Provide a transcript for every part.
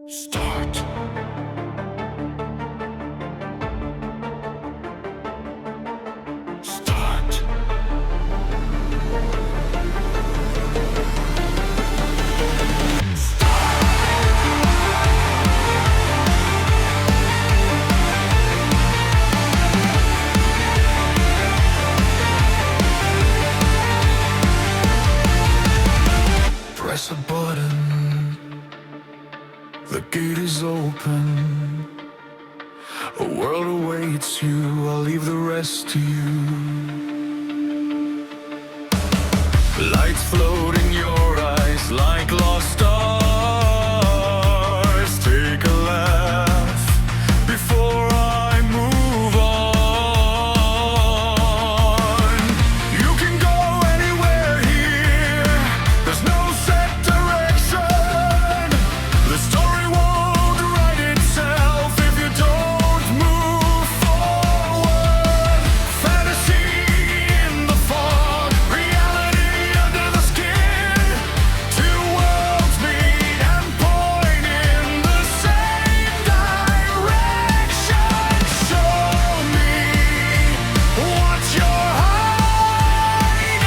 Start. Start. Press a button, the gate is open. A world awaits you, I'll leave the rest to you. Lights float in your eyes like lost stars. Take a laugh before I move on. You can go anywhere here, there's no set direction. The story won't write itself if you don't move forward. Fantasy in the fog, reality under the skin. Two worlds meet and point in the same direction. Show me what you're hiding.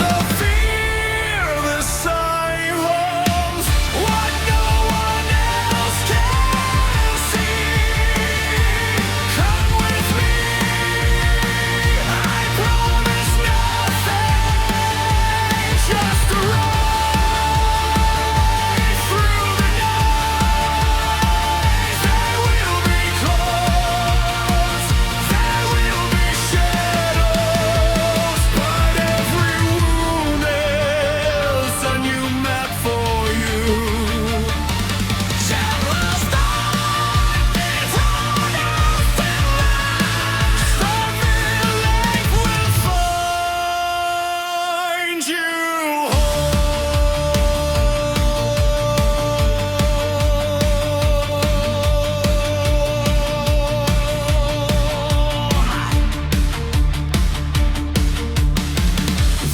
The fear, the silence, what no one else can see. Come with me, I promise nothing, just a ride through the noise. There will be clouds, there will be shadows, but every wound is a new map for you. Shall we start from nothing? Stormy life will find you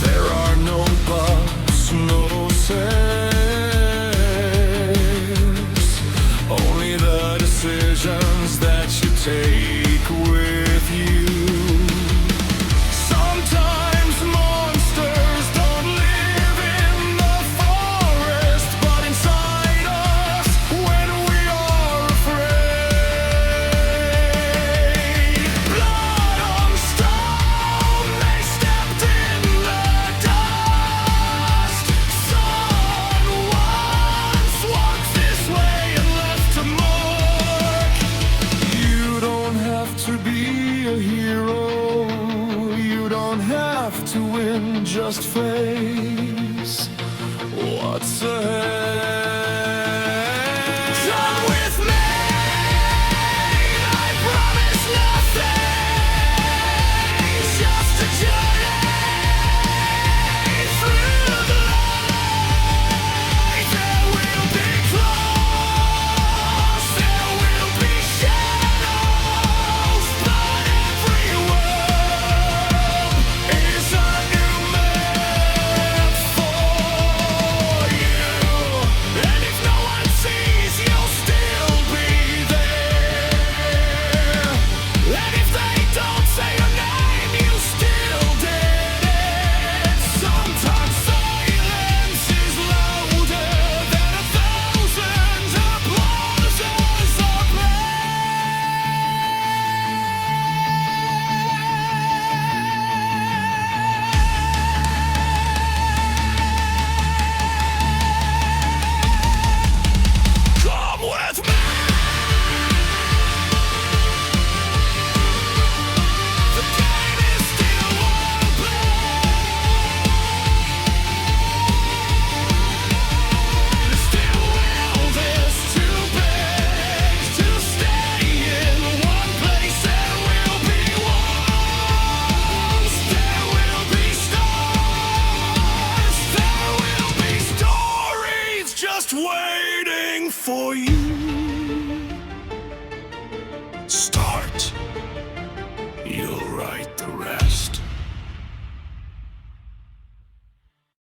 There are no buts, no says, only the decisions that you take with you. Sometimes monsters don't live in the forest, but inside us when we are afraid. Blood on stone, they stepped in the dust. Someone once walked this way and left a mark. You don't have to be a hero, you don't have to win, just face what's ahead. Come with me, I promise nothing, just a journey through the light. There will be clouds, there will be shadows, but every world is a new map for you. And if no one sees, you'll still be there. And if they don't say your name, you still did it. Sometimes silence is louder than 1,000 applauses or Come with me. The game is still open. Still will this too big to stay in one place. There will be walls, there will be stars, there will be stories just waiting for you.